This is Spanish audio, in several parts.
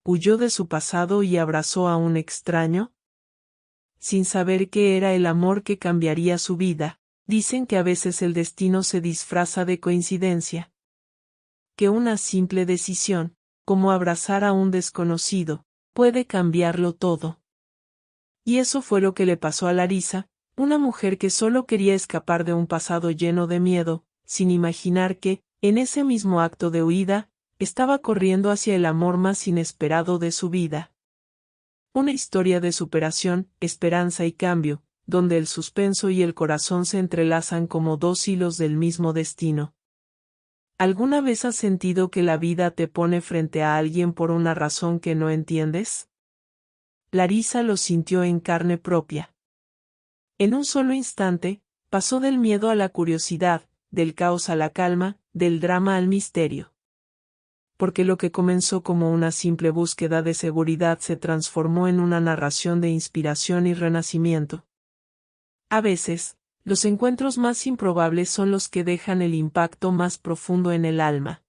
huyó de su pasado y abrazó a un extraño? Sin saber qué era el amor que cambiaría su vida, dicen que a veces el destino se disfraza de coincidencia. Que una simple decisión, como abrazar a un desconocido, puede cambiarlo todo. Y eso fue lo que le pasó a Larisa, una mujer que solo quería escapar de un pasado lleno de miedo, sin imaginar que, en ese mismo acto de huida, estaba corriendo hacia el amor más inesperado de su vida. Una historia de superación, esperanza y cambio, donde el suspenso y el corazón se entrelazan como dos hilos del mismo destino. ¿Alguna vez has sentido que la vida te pone frente a alguien por una razón que no entiendes? Larisa lo sintió en carne propia. En un solo instante, pasó del miedo a la curiosidad, del caos a la calma, del drama al misterio. Porque lo que comenzó como una simple búsqueda de seguridad se transformó en una narración de inspiración y renacimiento. A veces, los encuentros más improbables son los que dejan el impacto más profundo en el alma.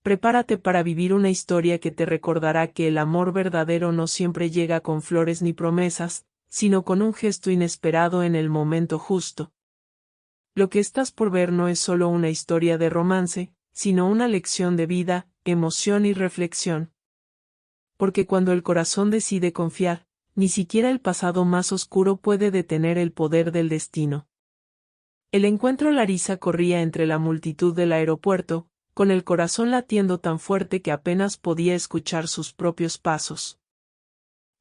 Prepárate para vivir una historia que te recordará que el amor verdadero no siempre llega con flores ni promesas, sino con un gesto inesperado en el momento justo. Lo que estás por ver no es solo una historia de romance, sino una lección de vida, emoción y reflexión. Porque cuando el corazón decide confiar, ni siquiera el pasado más oscuro puede detener el poder del destino. El encuentro. Larisa corría entre la multitud del aeropuerto, con el corazón latiendo tan fuerte que apenas podía escuchar sus propios pasos.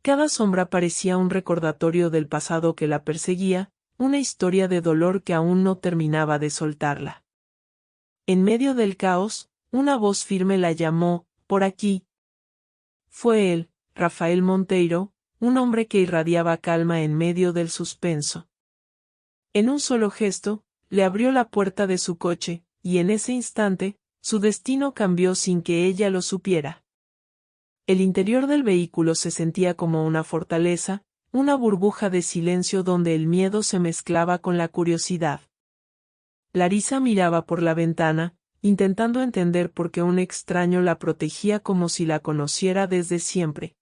Cada sombra parecía un recordatorio del pasado que la perseguía, una historia de dolor que aún no terminaba de soltarla. En medio del caos, una voz firme la llamó, por aquí. Fue él, Rafael Monteiro, un hombre que irradiaba calma en medio del suspenso. En un solo gesto, le abrió la puerta de su coche, y en ese instante, su destino cambió sin que ella lo supiera. El interior del vehículo se sentía como una fortaleza, una burbuja de silencio donde el miedo se mezclaba con la curiosidad. Larisa miraba por la ventana, intentando entender por qué un extraño la protegía como si la conociera desde siempre.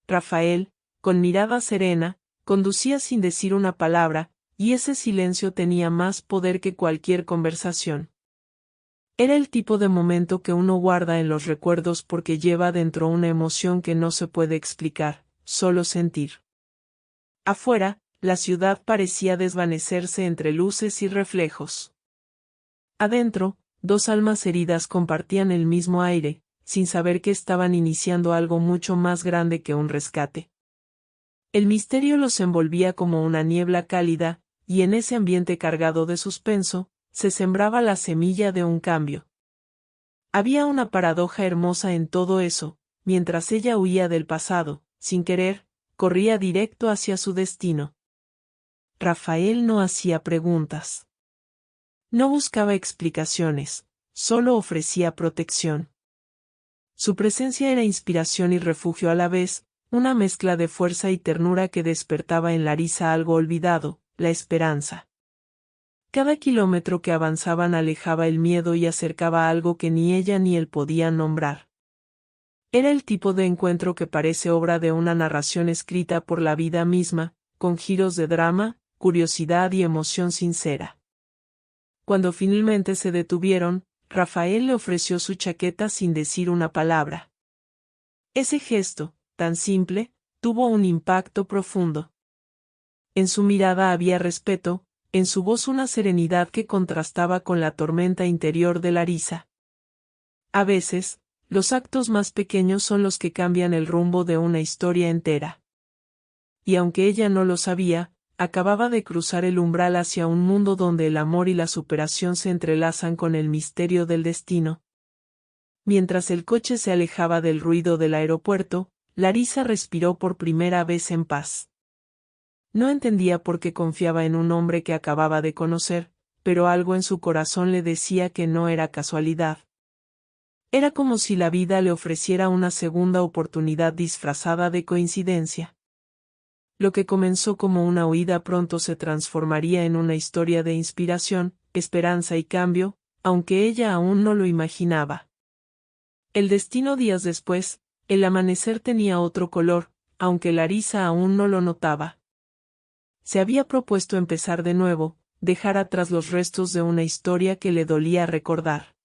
Rafael, con mirada serena, conducía sin decir una palabra, y ese silencio tenía más poder que cualquier conversación. Era el tipo de momento que uno guarda en los recuerdos porque lleva dentro una emoción que no se puede explicar, solo sentir. Afuera, la ciudad parecía desvanecerse entre luces y reflejos. Adentro, dos almas heridas compartían el mismo aire, sin saber que estaban iniciando algo mucho más grande que un rescate. El misterio los envolvía como una niebla cálida, y en ese ambiente cargado de suspenso, se sembraba la semilla de un cambio. Había una paradoja hermosa en todo eso, mientras ella huía del pasado, sin querer, corría directo hacia su destino. Rafael no hacía preguntas. No buscaba explicaciones, solo ofrecía protección. Su presencia era inspiración y refugio a la vez, una mezcla de fuerza y ternura que despertaba en Larisa algo olvidado, la esperanza. Cada kilómetro que avanzaban alejaba el miedo y acercaba algo que ni ella ni él podían nombrar. Era el tipo de encuentro que parece obra de una narración escrita por la vida misma, con giros de drama, curiosidad y emoción sincera. Cuando finalmente se detuvieron, Rafael le ofreció su chaqueta sin decir una palabra. Ese gesto, tan simple, tuvo un impacto profundo. En su mirada había respeto, en su voz una serenidad que contrastaba con la tormenta interior de Larisa. A veces, los actos más pequeños son los que cambian el rumbo de una historia entera. Y aunque ella no lo sabía, acababa de cruzar el umbral hacia un mundo donde el amor y la superación se entrelazan con el misterio del destino. Mientras el coche se alejaba del ruido del aeropuerto, Larisa respiró por primera vez en paz. No entendía por qué confiaba en un hombre que acababa de conocer, pero algo en su corazón le decía que no era casualidad. Era como si la vida le ofreciera una segunda oportunidad disfrazada de coincidencia. Lo que comenzó como una huida pronto se transformaría en una historia de inspiración, esperanza y cambio, aunque ella aún no lo imaginaba. El destino días después, El amanecer tenía otro color, aunque Larisa aún no lo notaba. Se había propuesto empezar de nuevo, dejar atrás los restos de una historia que le dolía recordar.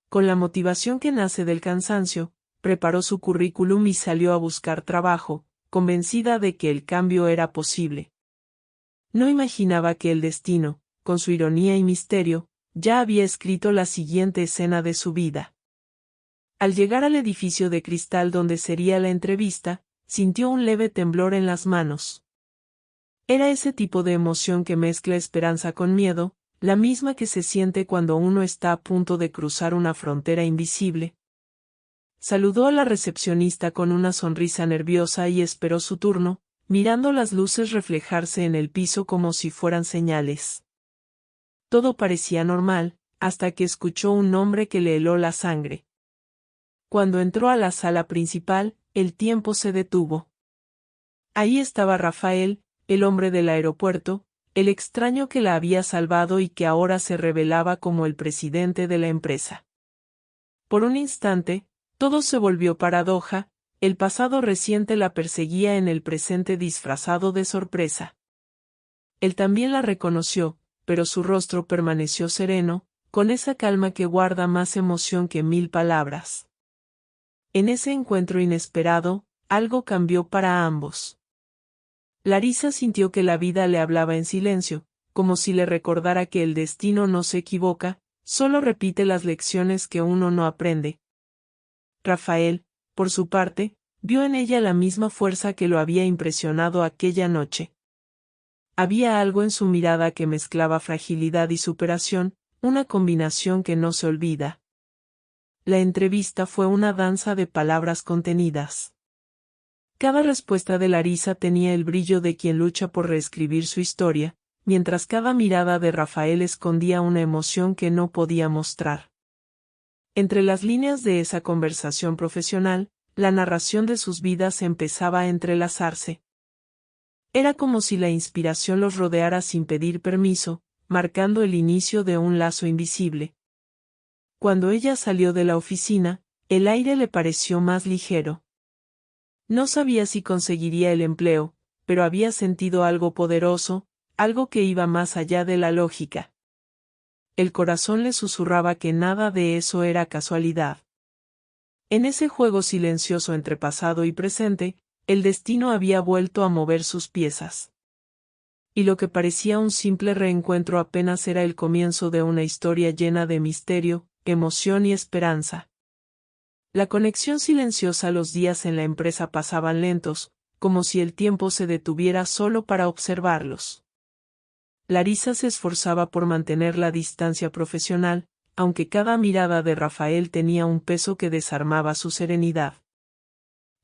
Con la motivación que nace del cansancio, preparó su currículum y salió a buscar trabajo, convencida de que el cambio era posible. No imaginaba que el destino, con su ironía y misterio, ya había escrito la siguiente escena de su vida. Al llegar al edificio de cristal donde sería la entrevista, sintió un leve temblor en las manos. Era ese tipo de emoción que mezcla esperanza con miedo, la misma que se siente cuando uno está a punto de cruzar una frontera invisible. Saludó a la recepcionista con una sonrisa nerviosa y esperó su turno, mirando las luces reflejarse en el piso como si fueran señales. Todo parecía normal, hasta que escuchó un nombre que le heló la sangre. Cuando entró a la sala principal, el tiempo se detuvo. Ahí estaba Rafael, el hombre del aeropuerto, el extraño que la había salvado y que ahora se revelaba como el presidente de la empresa. Por un instante, todo se volvió paradoja, el pasado reciente la perseguía en el presente disfrazado de sorpresa. Él también la reconoció, pero su rostro permaneció sereno, con esa calma que guarda más emoción que 1000 palabras. En ese encuentro inesperado, algo cambió para ambos. Larisa sintió que la vida le hablaba en silencio, como si le recordara que el destino no se equivoca, solo repite las lecciones que uno no aprende. Rafael, por su parte, vio en ella la misma fuerza que lo había impresionado aquella noche. Había algo en su mirada que mezclaba fragilidad y superación, una combinación que no se olvida. La entrevista fue una danza de palabras contenidas. Cada respuesta de Larisa tenía el brillo de quien lucha por reescribir su historia, mientras cada mirada de Rafael escondía una emoción que no podía mostrar. Entre las líneas de esa conversación profesional, la narración de sus vidas empezaba a entrelazarse. Era como si la inspiración los rodeara sin pedir permiso, marcando el inicio de un lazo invisible. Cuando ella salió de la oficina, el aire le pareció más ligero. No sabía si conseguiría el empleo, pero había sentido algo poderoso, algo que iba más allá de la lógica. El corazón le susurraba que nada de eso era casualidad. En ese juego silencioso entre pasado y presente, el destino había vuelto a mover sus piezas. Y lo que parecía un simple reencuentro apenas era el comienzo de una historia llena de misterio, emoción y esperanza. La conexión silenciosa. Los días en la empresa pasaban lentos, como si el tiempo se detuviera solo para observarlos. Larisa se esforzaba por mantener la distancia profesional, aunque cada mirada de Rafael tenía un peso que desarmaba su serenidad.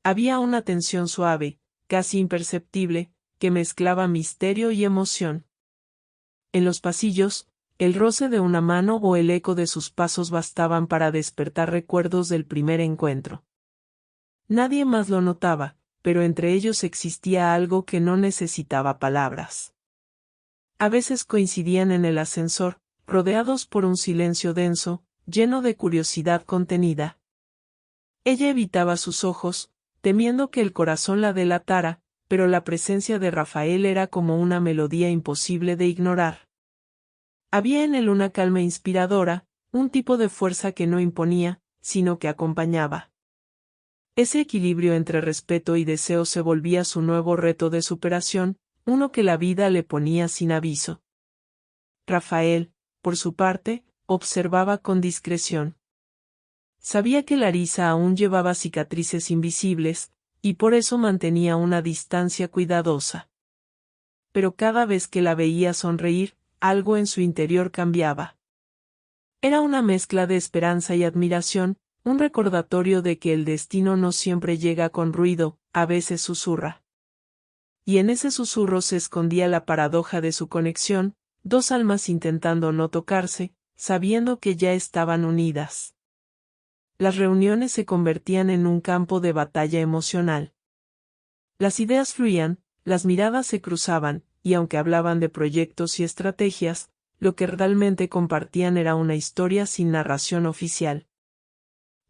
Había una tensión suave, casi imperceptible, que mezclaba misterio y emoción. En los pasillos, el roce de una mano o el eco de sus pasos bastaban para despertar recuerdos del primer encuentro. Nadie más lo notaba, pero entre ellos existía algo que no necesitaba palabras. A veces coincidían en el ascensor, rodeados por un silencio denso, lleno de curiosidad contenida. Ella evitaba sus ojos, temiendo que el corazón la delatara, pero la presencia de Rafael era como una melodía imposible de ignorar. Había en él una calma inspiradora, un tipo de fuerza que no imponía, sino que acompañaba. Ese equilibrio entre respeto y deseo se volvía su nuevo reto de superación, uno que la vida le ponía sin aviso. Rafael, por su parte, observaba con discreción. Sabía que Larisa aún llevaba cicatrices invisibles, y por eso mantenía una distancia cuidadosa. Pero cada vez que la veía sonreír, algo en su interior cambiaba. Era una mezcla de esperanza y admiración, un recordatorio de que el destino no siempre llega con ruido, a veces susurra. Y en ese susurro se escondía la paradoja de su conexión, dos almas intentando no tocarse, sabiendo que ya estaban unidas. Las reuniones se convertían en un campo de batalla emocional. Las ideas fluían, las miradas se cruzaban, y aunque hablaban de proyectos y estrategias, lo que realmente compartían era una historia sin narración oficial.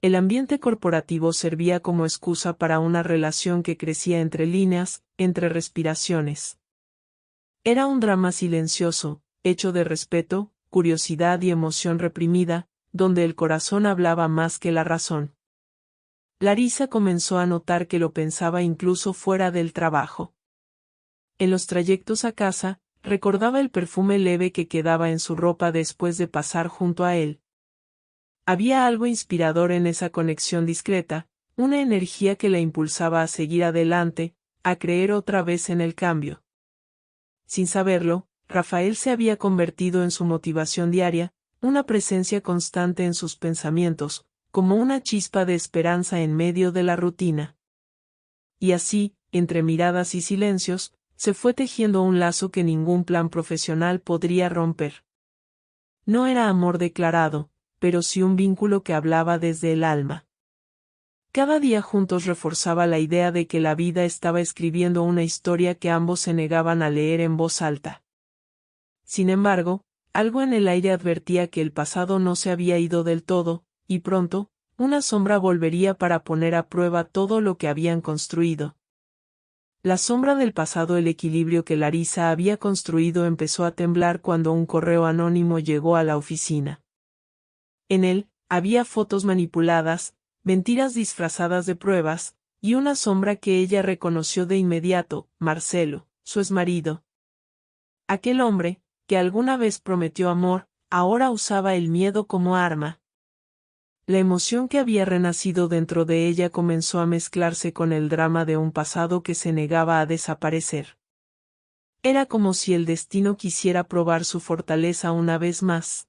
El ambiente corporativo servía como excusa para una relación que crecía entre líneas, entre respiraciones. Era un drama silencioso, hecho de respeto, curiosidad y emoción reprimida, donde el corazón hablaba más que la razón. Larisa comenzó a notar que lo pensaba incluso fuera del trabajo. En los trayectos a casa, recordaba el perfume leve que quedaba en su ropa después de pasar junto a él. Había algo inspirador en esa conexión discreta, una energía que la impulsaba a seguir adelante, a creer otra vez en el cambio. Sin saberlo, Rafael se había convertido en su motivación diaria, una presencia constante en sus pensamientos, como una chispa de esperanza en medio de la rutina. Y así, entre miradas y silencios, se fue tejiendo un lazo que ningún plan profesional podría romper. No era amor declarado, pero sí un vínculo que hablaba desde el alma. Cada día juntos reforzaba la idea de que la vida estaba escribiendo una historia que ambos se negaban a leer en voz alta. Sin embargo, algo en el aire advertía que el pasado no se había ido del todo, y pronto, una sombra volvería para poner a prueba todo lo que habían construido. La sombra del pasado, el equilibrio que Larisa había construido, empezó a temblar cuando un correo anónimo llegó a la oficina. En él, había fotos manipuladas, mentiras disfrazadas de pruebas, y una sombra que ella reconoció de inmediato: Marcelo, su exmarido. Aquel hombre, que alguna vez prometió amor, ahora usaba el miedo como arma. La emoción que había renacido dentro de ella comenzó a mezclarse con el drama de un pasado que se negaba a desaparecer. Era como si el destino quisiera probar su fortaleza una vez más.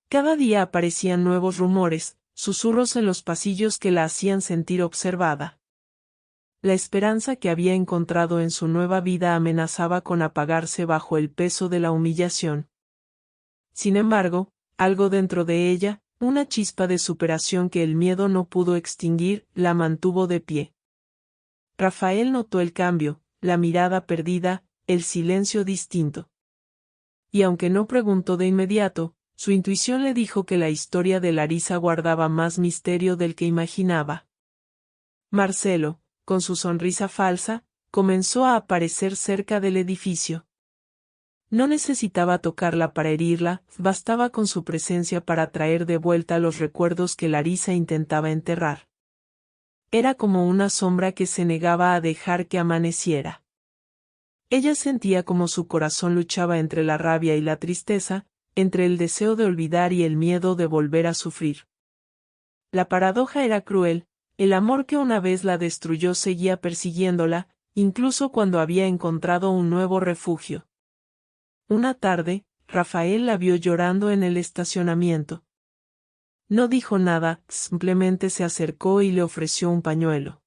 Cada día aparecían nuevos rumores, susurros en los pasillos que la hacían sentir observada. La esperanza que había encontrado en su nueva vida amenazaba con apagarse bajo el peso de la humillación. Sin embargo, algo dentro de ella, una chispa de superación que el miedo no pudo extinguir, la mantuvo de pie. Rafael notó el cambio, la mirada perdida, el silencio distinto. Y aunque no preguntó de inmediato, su intuición le dijo que la historia de Larisa guardaba más misterio del que imaginaba. Marcelo, con su sonrisa falsa, comenzó a aparecer cerca del edificio. No necesitaba tocarla para herirla, bastaba con su presencia para traer de vuelta los recuerdos que Larisa intentaba enterrar. Era como una sombra que se negaba a dejar que amaneciera. Ella sentía como su corazón luchaba entre la rabia y la tristeza, entre el deseo de olvidar y el miedo de volver a sufrir. La paradoja era cruel, el amor que una vez la destruyó seguía persiguiéndola, incluso cuando había encontrado un nuevo refugio. Una tarde, Rafael la vio llorando en el estacionamiento. No dijo nada, simplemente se acercó y le ofreció un pañuelo.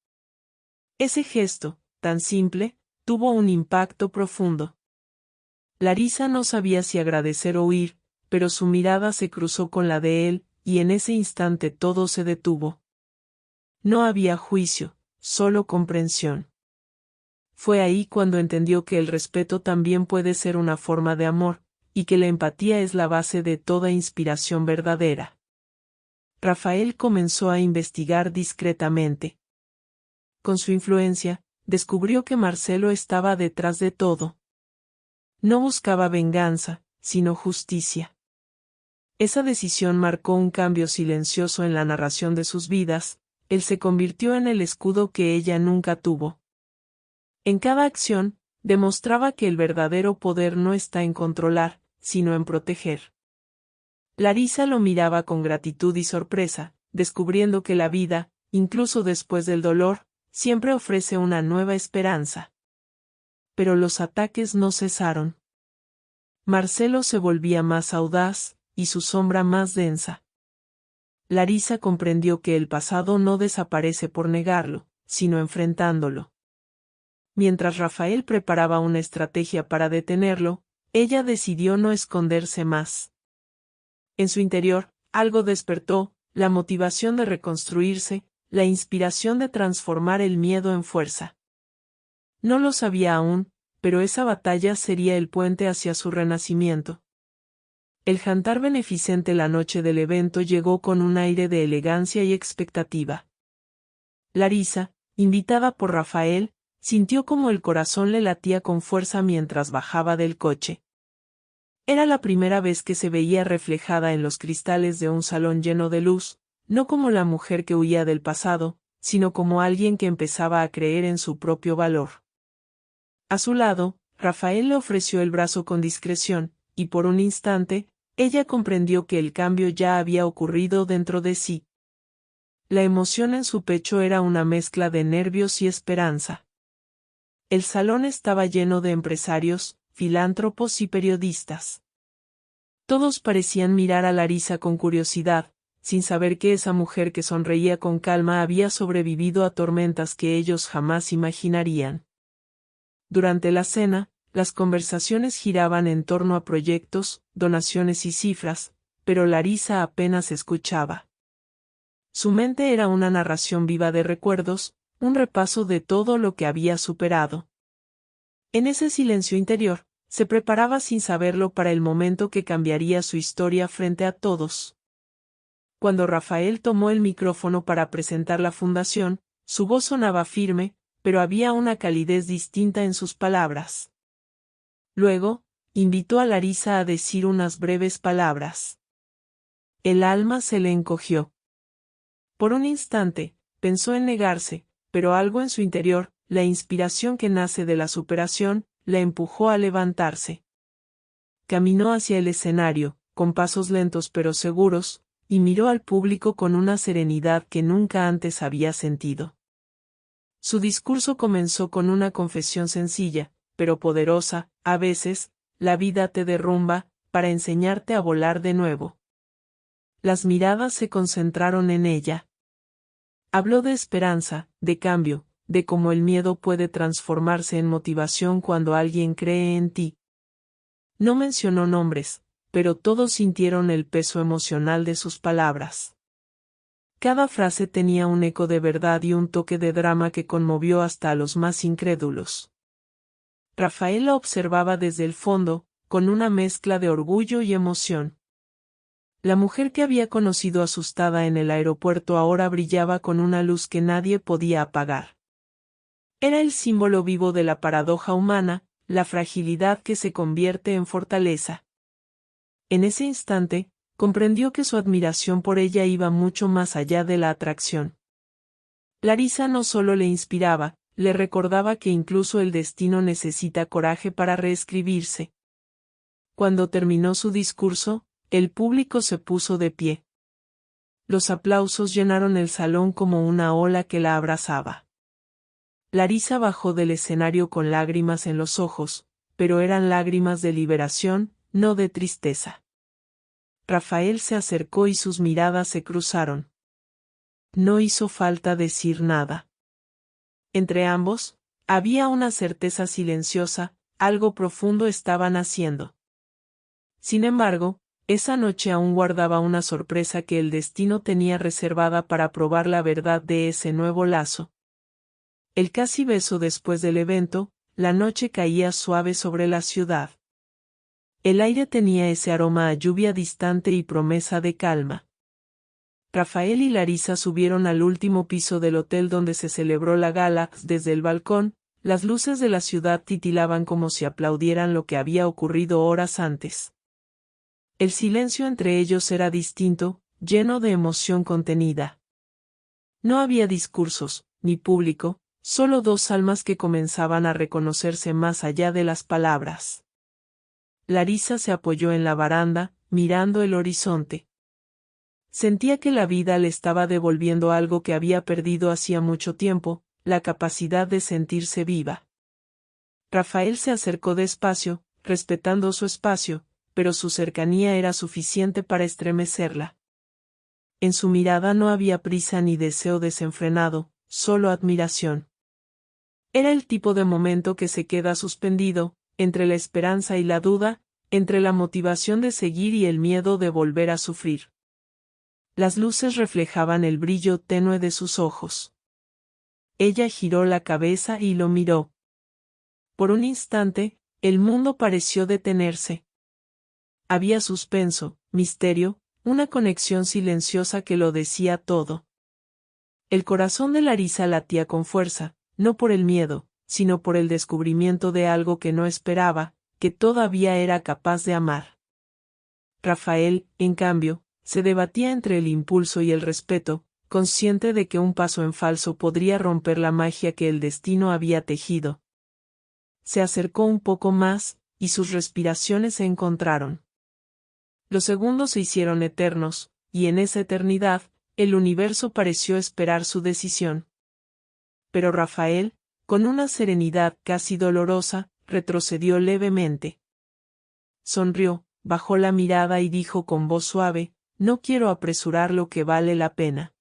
Ese gesto, tan simple, tuvo un impacto profundo. Larisa no sabía si agradecer o huir, pero su mirada se cruzó con la de él, y en ese instante todo se detuvo. No había juicio, solo comprensión. Fue ahí cuando entendió que el respeto también puede ser una forma de amor, y que la empatía es la base de toda inspiración verdadera. Rafael comenzó a investigar discretamente. Con su influencia, descubrió que Marcelo estaba detrás de todo. No buscaba venganza, sino justicia. Esa decisión marcó un cambio silencioso en la narración de sus vidas. Él se convirtió en el escudo que ella nunca tuvo. En cada acción, demostraba que el verdadero poder no está en controlar, sino en proteger. Larisa lo miraba con gratitud y sorpresa, descubriendo que la vida, incluso después del dolor, siempre ofrece una nueva esperanza. Pero los ataques no cesaron. Marcelo se volvía más audaz, y su sombra más densa. Larisa comprendió que el pasado no desaparece por negarlo, sino enfrentándolo. Mientras Rafael preparaba una estrategia para detenerlo, ella decidió no esconderse más. En su interior, algo despertó, la motivación de reconstruirse, la inspiración de transformar el miedo en fuerza. No lo sabía aún, pero esa batalla sería el puente hacia su renacimiento. El jantar beneficente la noche del evento llegó con un aire de elegancia y expectativa. Larisa, invitada por Rafael, sintió como el corazón le latía con fuerza mientras bajaba del coche. Era la primera vez que se veía reflejada en los cristales de un salón lleno de luz, no como la mujer que huía del pasado, sino como alguien que empezaba a creer en su propio valor. A su lado, Rafael le ofreció el brazo con discreción, y por un instante, ella comprendió que el cambio ya había ocurrido dentro de sí. La emoción en su pecho era una mezcla de nervios y esperanza. El salón estaba lleno de empresarios, filántropos y periodistas. Todos parecían mirar a Larisa con curiosidad, sin saber que esa mujer que sonreía con calma había sobrevivido a tormentas que ellos jamás imaginarían. Durante la cena, las conversaciones giraban en torno a proyectos, donaciones y cifras, pero Larisa apenas escuchaba. Su mente era una narración viva de recuerdos, un repaso de todo lo que había superado. En ese silencio interior, se preparaba sin saberlo para el momento que cambiaría su historia frente a todos. Cuando Rafael tomó el micrófono para presentar la fundación, su voz sonaba firme, pero había una calidez distinta en sus palabras. Luego, invitó a Larisa a decir unas breves palabras. El alma se le encogió. Por un instante, pensó en negarse, pero algo en su interior, la inspiración que nace de la superación, la empujó a levantarse. Caminó hacia el escenario, con pasos lentos pero seguros, y miró al público con una serenidad que nunca antes había sentido. Su discurso comenzó con una confesión sencilla, pero poderosa: a veces, la vida te derrumba, para enseñarte a volar de nuevo. Las miradas se concentraron en ella. Habló de esperanza, de cambio, de cómo el miedo puede transformarse en motivación cuando alguien cree en ti. No mencionó nombres, pero todos sintieron el peso emocional de sus palabras. Cada frase tenía un eco de verdad y un toque de drama que conmovió hasta a los más incrédulos. Rafael la observaba desde el fondo, con una mezcla de orgullo y emoción. La mujer que había conocido asustada en el aeropuerto ahora brillaba con una luz que nadie podía apagar. Era el símbolo vivo de la paradoja humana, la fragilidad que se convierte en fortaleza. En ese instante, comprendió que su admiración por ella iba mucho más allá de la atracción. Larisa no solo le inspiraba, le recordaba que incluso el destino necesita coraje para reescribirse. Cuando terminó su discurso, el público se puso de pie. Los aplausos llenaron el salón como una ola que la abrazaba. Larisa bajó del escenario con lágrimas en los ojos, pero eran lágrimas de liberación, no de tristeza. Rafael se acercó y sus miradas se cruzaron. No hizo falta decir nada. Entre ambos, había una certeza silenciosa: algo profundo estaban haciendo. Sin embargo, esa noche aún guardaba una sorpresa que el destino tenía reservada para probar la verdad de ese nuevo lazo. El casi beso después del evento, la noche caía suave sobre la ciudad. El aire tenía ese aroma a lluvia distante y promesa de calma. Rafael y Larisa subieron al último piso del hotel donde se celebró la gala. Desde el balcón, las luces de la ciudad titilaban como si aplaudieran lo que había ocurrido horas antes. El silencio entre ellos era distinto, lleno de emoción contenida. No había discursos, ni público, solo dos almas que comenzaban a reconocerse más allá de las palabras. Larisa se apoyó en la baranda, mirando el horizonte. Sentía que la vida le estaba devolviendo algo que había perdido hacía mucho tiempo: la capacidad de sentirse viva. Rafael se acercó despacio, respetando su espacio, pero su cercanía era suficiente para estremecerla. En su mirada no había prisa ni deseo desenfrenado, solo admiración. Era el tipo de momento que se queda suspendido, entre la esperanza y la duda, entre la motivación de seguir y el miedo de volver a sufrir. Las luces reflejaban el brillo tenue de sus ojos. Ella giró la cabeza y lo miró. Por un instante, el mundo pareció detenerse. Había suspenso, misterio, una conexión silenciosa que lo decía todo. El corazón de Larisa latía con fuerza, no por el miedo, sino por el descubrimiento de algo que no esperaba, que todavía era capaz de amar. Rafael, en cambio, se debatía entre el impulso y el respeto, consciente de que un paso en falso podría romper la magia que el destino había tejido. Se acercó un poco más, y sus respiraciones se encontraron. Los segundos se hicieron eternos, y en esa eternidad, el universo pareció esperar su decisión. Pero Rafael, con una serenidad casi dolorosa, retrocedió levemente. Sonrió, bajó la mirada y dijo con voz suave: «No quiero apresurar lo que vale la pena».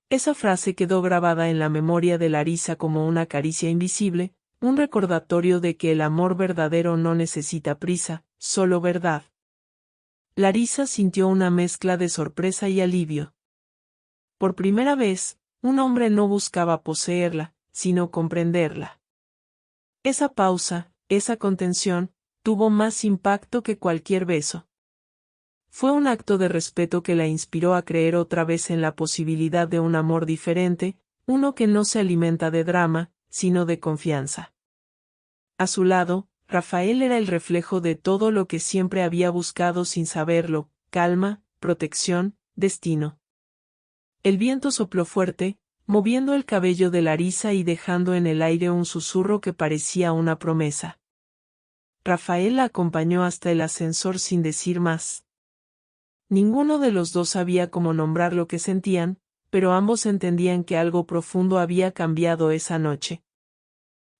Esa frase quedó grabada en la memoria de Larisa como una caricia invisible, un recordatorio de que el amor verdadero no necesita prisa, solo verdad. Larisa sintió una mezcla de sorpresa y alivio. Por primera vez, un hombre no buscaba poseerla, sino comprenderla. Esa pausa, esa contención, tuvo más impacto que cualquier beso. Fue un acto de respeto que la inspiró a creer otra vez en la posibilidad de un amor diferente, uno que no se alimenta de drama, sino de confianza. A su lado, Rafael era el reflejo de todo lo que siempre había buscado sin saberlo: calma, protección, destino. El viento sopló fuerte, moviendo el cabello de Larisa y dejando en el aire un susurro que parecía una promesa. Rafael la acompañó hasta el ascensor sin decir más. Ninguno de los dos sabía cómo nombrar lo que sentían, pero ambos entendían que algo profundo había cambiado esa noche.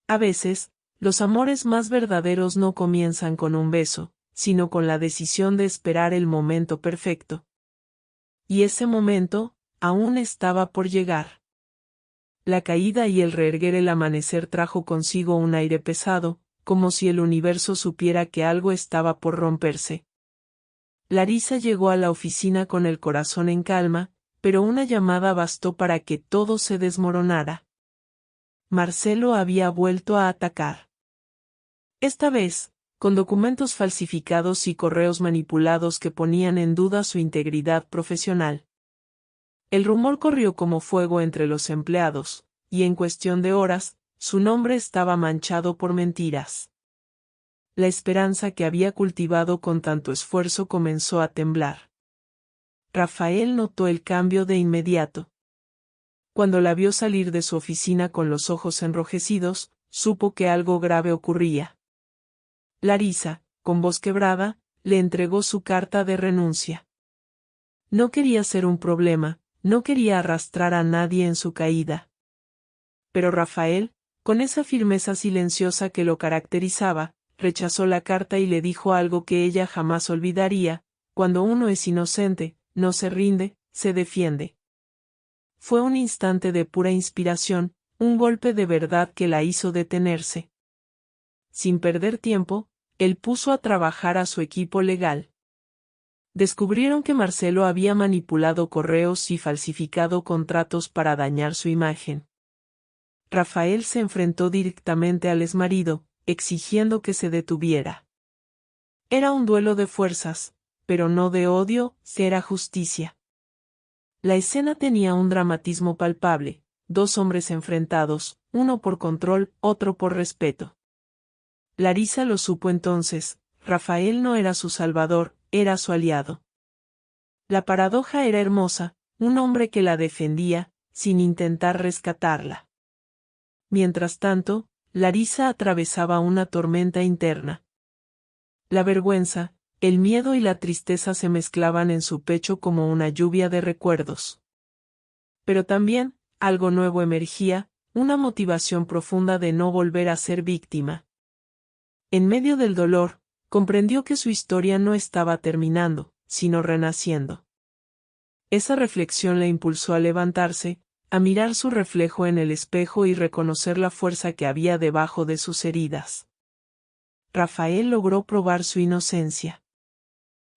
A veces, los amores más verdaderos no comienzan con un beso, sino con la decisión de esperar el momento perfecto. Y ese momento, aún estaba por llegar. La caída y el reerguer el amanecer trajo consigo un aire pesado, como si el universo supiera que algo estaba por romperse. Larisa llegó a la oficina con el corazón en calma, pero una llamada bastó para que todo se desmoronara. Marcelo había vuelto a atacar. Esta vez, con documentos falsificados y correos manipulados que ponían en duda su integridad profesional. El rumor corrió como fuego entre los empleados, y en cuestión de horas, su nombre estaba manchado por mentiras. La esperanza que había cultivado con tanto esfuerzo comenzó a temblar. Rafael notó el cambio de inmediato. Cuando la vio salir de su oficina con los ojos enrojecidos, supo que algo grave ocurría. Larisa, con voz quebrada, le entregó su carta de renuncia. No quería ser un problema, no quería arrastrar a nadie en su caída. Pero Rafael, con esa firmeza silenciosa que lo caracterizaba, rechazó la carta y le dijo algo que ella jamás olvidaría: cuando uno es inocente, no se rinde, se defiende. Fue un instante de pura inspiración, un golpe de verdad que la hizo detenerse. Sin perder tiempo, él puso a trabajar a su equipo legal. Descubrieron que Marcelo había manipulado correos y falsificado contratos para dañar su imagen. Rafael se enfrentó directamente al exmarido, exigiendo que se detuviera. Era un duelo de fuerzas, pero no de odio, era justicia. La escena tenía un dramatismo palpable: dos hombres enfrentados, uno por control, otro por respeto. Larisa lo supo entonces: Rafael no era su salvador, era su aliado. La paradoja era hermosa: un hombre que la defendía, sin intentar rescatarla. Mientras tanto, Larisa atravesaba una tormenta interna. La vergüenza, el miedo y la tristeza se mezclaban en su pecho como una lluvia de recuerdos. Pero también, algo nuevo emergía, una motivación profunda de no volver a ser víctima. En medio del dolor, comprendió que su historia no estaba terminando, sino renaciendo. Esa reflexión le impulsó a levantarse, a mirar su reflejo en el espejo y reconocer la fuerza que había debajo de sus heridas. Rafael logró probar su inocencia.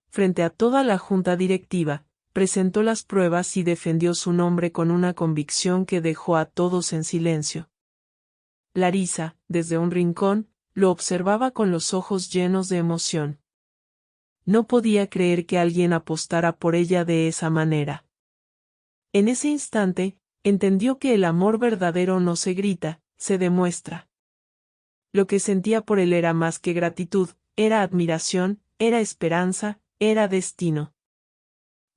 Frente a toda la junta directiva, presentó las pruebas y defendió su nombre con una convicción que dejó a todos en silencio. Larisa, desde un rincón, lo observaba con los ojos llenos de emoción. no podía creer que alguien apostara por ella de esa manera. En ese instante, entendió que el amor verdadero no se grita, se demuestra. Lo que sentía por él era más que gratitud, era admiración, era esperanza, era destino.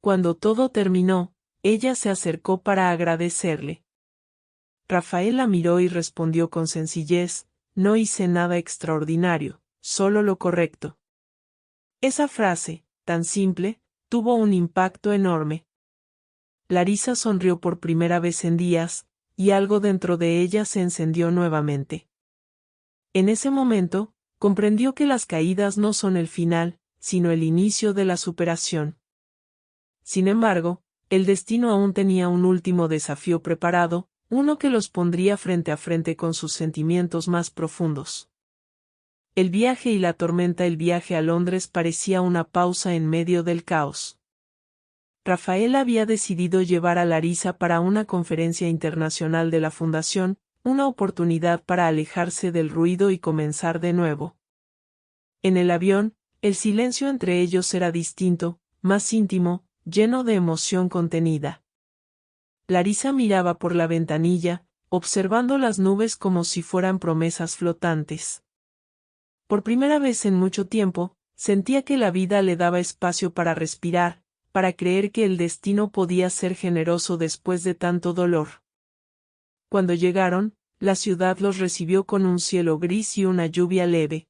Cuando todo terminó, ella se acercó para agradecerle. Rafael la miró y respondió con sencillez: no hice nada extraordinario, solo lo correcto. Esa frase, tan simple, tuvo un impacto enorme. Larisa sonrió por primera vez en días, y algo dentro de ella se encendió nuevamente. En ese momento, comprendió que las caídas no son el final, sino el inicio de la superación. Sin embargo, el destino aún tenía un último desafío preparado, uno que los pondría frente a frente con sus sentimientos más profundos. El viaje y la tormenta. El viaje a Londres parecía una pausa en medio del caos. Rafael había decidido llevar a Larisa para una conferencia internacional de la Fundación, una oportunidad para alejarse del ruido y comenzar de nuevo. En el avión, el silencio entre ellos era distinto, más íntimo, lleno de emoción contenida. Larisa miraba por la ventanilla, observando las nubes como si fueran promesas flotantes. Por primera vez en mucho tiempo, sentía que la vida le daba espacio para respirar, para creer que el destino podía ser generoso después de tanto dolor. Cuando llegaron, la ciudad los recibió con un cielo gris y una lluvia leve.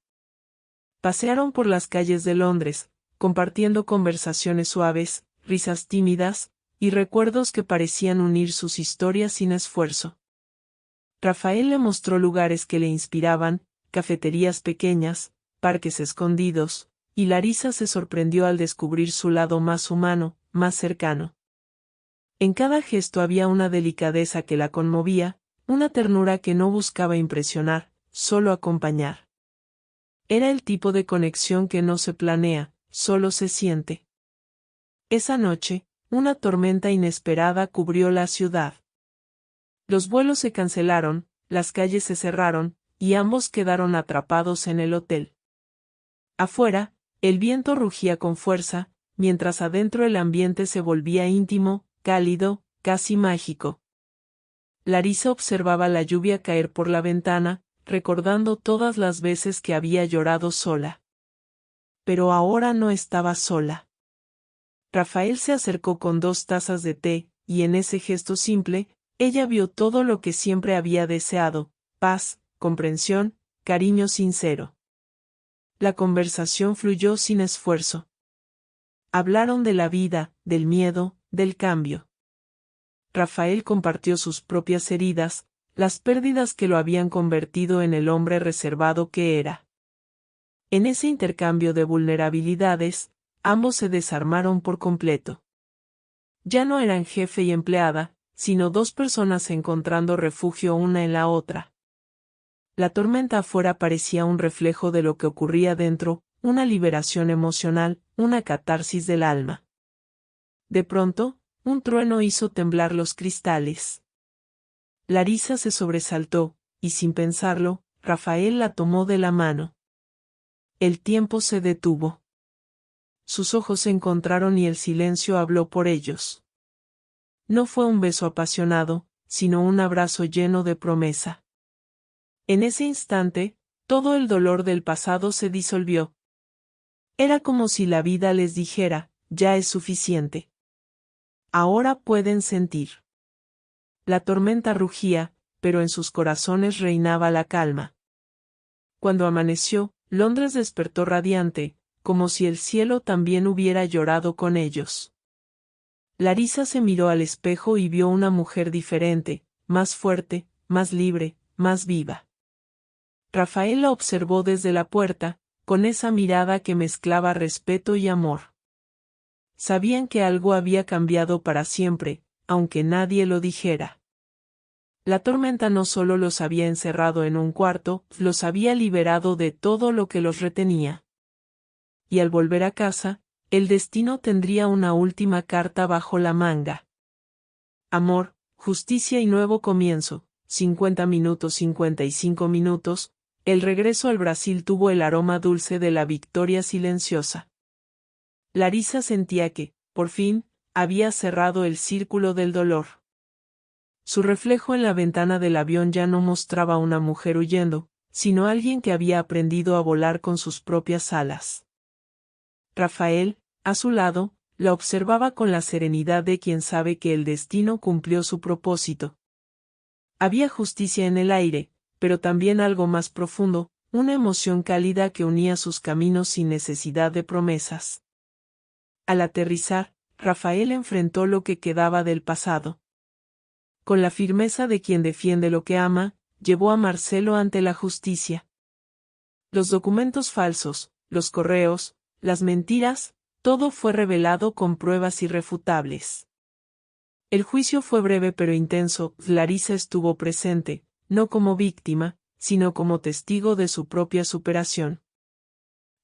Pasearon por las calles de Londres, compartiendo conversaciones suaves, risas tímidas, y recuerdos que parecían unir sus historias sin esfuerzo. Rafael le mostró lugares que le inspiraban, cafeterías pequeñas, parques escondidos, y Larisa se sorprendió al descubrir su lado más humano, más cercano. En cada gesto había una delicadeza que la conmovía, una ternura que no buscaba impresionar, solo acompañar. Era el tipo de conexión que no se planea, solo se siente. Esa noche, una tormenta inesperada cubrió la ciudad. Los vuelos se cancelaron, las calles se cerraron, y ambos quedaron atrapados en el hotel. Afuera, el viento rugía con fuerza, mientras adentro el ambiente se volvía íntimo, cálido, casi mágico. Larisa observaba la lluvia caer por la ventana, recordando todas las veces que había llorado sola. Pero ahora no estaba sola. Rafael se acercó con 2 tazas de té, y en ese gesto simple, ella vio todo lo que siempre había deseado: paz, comprensión, cariño sincero. La conversación fluyó sin esfuerzo. Hablaron de la vida, del miedo, del cambio. Rafael compartió sus propias heridas, las pérdidas que lo habían convertido en el hombre reservado que era. En ese intercambio de vulnerabilidades, ambos se desarmaron por completo. Ya no eran jefe y empleada, sino 2 personas encontrando refugio una en la otra. La tormenta afuera parecía un reflejo de lo que ocurría dentro, una liberación emocional, una catarsis del alma. De pronto, un trueno hizo temblar los cristales. Larisa se sobresaltó, y sin pensarlo, Rafael la tomó de la mano. El tiempo se detuvo. Sus ojos se encontraron y el silencio habló por ellos. No fue un beso apasionado, sino un abrazo lleno de promesa. En ese instante, todo el dolor del pasado se disolvió. Era como si la vida les dijera: ya es suficiente. Ahora pueden sentir. La tormenta rugía, pero en sus corazones reinaba la calma. Cuando amaneció, Londres despertó radiante, como si el cielo también hubiera llorado con ellos. Larisa se miró al espejo y vio una mujer diferente, más fuerte, más libre, más viva. Rafael la observó desde la puerta, con esa mirada que mezclaba respeto y amor. Sabían que algo había cambiado para siempre, aunque nadie lo dijera. La tormenta no solo los había encerrado en un cuarto, los había liberado de todo lo que los retenía. Y al volver a casa, el destino tendría una última carta bajo la manga. Amor, justicia y nuevo comienzo, 50 minutos 55 minutos, el regreso al Brasil tuvo el aroma dulce de la victoria silenciosa. Larisa sentía que, por fin, había cerrado el círculo del dolor. Su reflejo en la ventana del avión ya no mostraba a una mujer huyendo, sino alguien que había aprendido a volar con sus propias alas. Rafael, a su lado, la observaba con la serenidad de quien sabe que el destino cumplió su propósito. Había justicia en el aire, pero también algo más profundo, una emoción cálida que unía sus caminos sin necesidad de promesas. Al aterrizar, Rafael enfrentó lo que quedaba del pasado. Con la firmeza de quien defiende lo que ama, llevó a Marcelo ante la justicia. Los documentos falsos, los correos, las mentiras, todo fue revelado con pruebas irrefutables. El juicio fue breve pero intenso. Larisa estuvo presente, no como víctima, sino como testigo de su propia superación.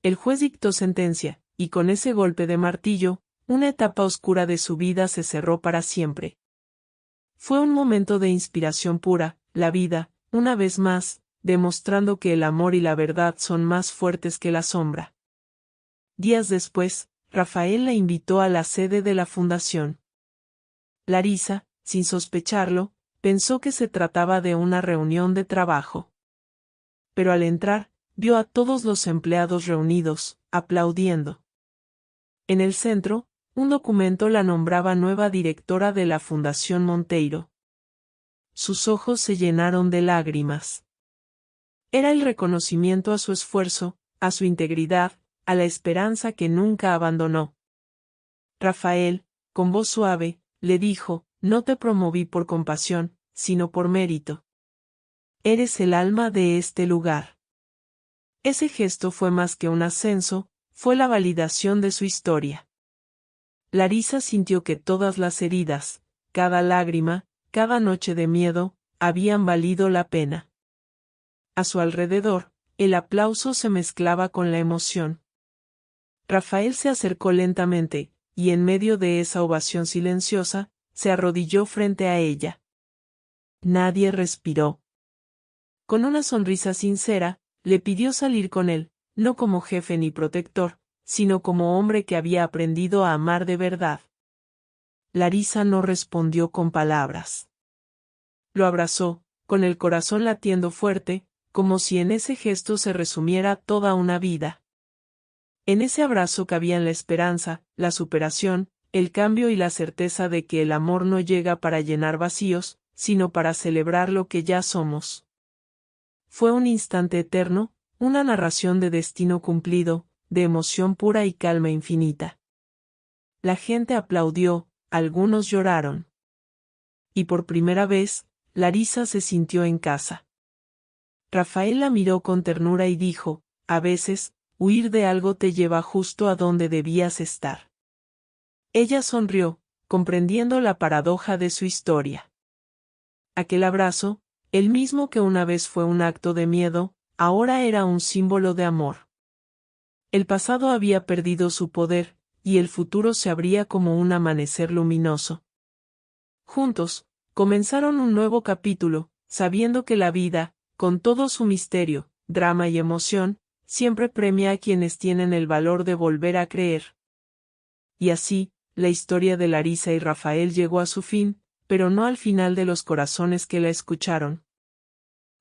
El juez dictó sentencia, y con ese golpe de martillo, una etapa oscura de su vida se cerró para siempre. Fue un momento de inspiración pura, la vida, una vez más, demostrando que el amor y la verdad son más fuertes que la sombra. Días después, Rafael la invitó a la sede de la fundación. Larisa, sin sospecharlo, pensó que se trataba de una reunión de trabajo. Pero al entrar, vio a todos los empleados reunidos, aplaudiendo. En el centro, un documento la nombraba nueva directora de la Fundación Monteiro. Sus ojos se llenaron de lágrimas. Era el reconocimiento a su esfuerzo, a su integridad, a la esperanza que nunca abandonó. Rafael, con voz suave, le dijo: no te promoví por compasión, sino por mérito. Eres el alma de este lugar. Ese gesto fue más que un ascenso, fue la validación de su historia. Larisa sintió que todas las heridas, cada lágrima, cada noche de miedo, habían valido la pena. A su alrededor, el aplauso se mezclaba con la emoción. Rafael se acercó lentamente, y en medio de esa ovación silenciosa, se arrodilló frente a ella. Nadie respiró. Con una sonrisa sincera, le pidió salir con él, no como jefe ni protector, sino como hombre que había aprendido a amar de verdad. Larisa no respondió con palabras. Lo abrazó, con el corazón latiendo fuerte, como si en ese gesto se resumiera toda una vida. En ese abrazo cabían la esperanza, la superación, el cambio y la certeza de que el amor no llega para llenar vacíos, sino para celebrar lo que ya somos. Fue un instante eterno, una narración de destino cumplido, de emoción pura y calma infinita. La gente aplaudió, algunos lloraron. Y por primera vez, Larisa se sintió en casa. Rafael la miró con ternura y dijo: a veces, huir de algo te lleva justo a donde debías estar. Ella sonrió, comprendiendo la paradoja de su historia. Aquel abrazo, el mismo que una vez fue un acto de miedo, ahora era un símbolo de amor. El pasado había perdido su poder, y el futuro se abría como un amanecer luminoso. Juntos, comenzaron un nuevo capítulo, sabiendo que la vida, con todo su misterio, drama y emoción, siempre premia a quienes tienen el valor de volver a creer. Y así, la historia de Larisa y Rafael llegó a su fin, pero no al final de los corazones que la escucharon.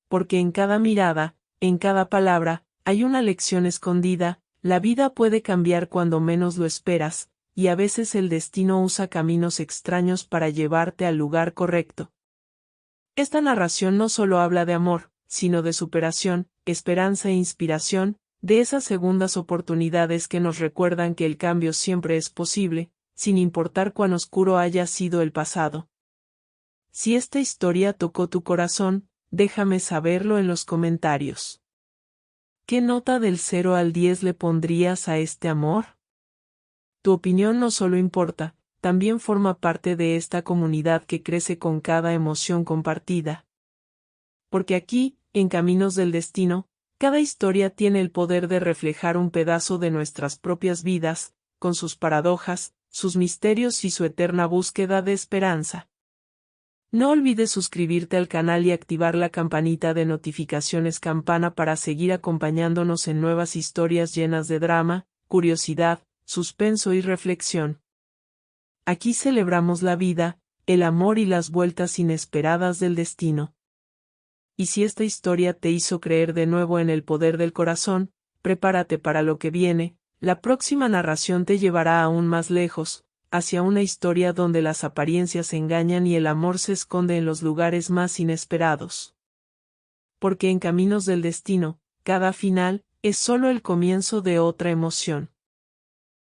Porque en cada mirada, en cada palabra, hay una lección escondida. La vida puede cambiar cuando menos lo esperas, y a veces el destino usa caminos extraños para llevarte al lugar correcto. Esta narración no solo habla de amor, sino de superación, esperanza e inspiración, de esas segundas oportunidades que nos recuerdan que el cambio siempre es posible, sin importar cuán oscuro haya sido el pasado. Si esta historia tocó tu corazón, déjame saberlo en los comentarios. ¿Qué nota del 0 al 10 le pondrías a este amor? Tu opinión no solo importa, también forma parte de esta comunidad que crece con cada emoción compartida. Porque aquí, en Caminos del Destino, cada historia tiene el poder de reflejar un pedazo de nuestras propias vidas, con sus paradojas, sus misterios y su eterna búsqueda de esperanza. No olvides suscribirte al canal y activar la campanita de notificaciones campana para seguir acompañándonos en nuevas historias llenas de drama, curiosidad, suspenso y reflexión. Aquí celebramos la vida, el amor y las vueltas inesperadas del destino. Y si esta historia te hizo creer de nuevo en el poder del corazón, prepárate para lo que viene. La próxima narración te llevará aún más lejos, hacia una historia donde las apariencias engañan y el amor se esconde en los lugares más inesperados. Porque en Caminos del Destino, cada final es solo el comienzo de otra emoción.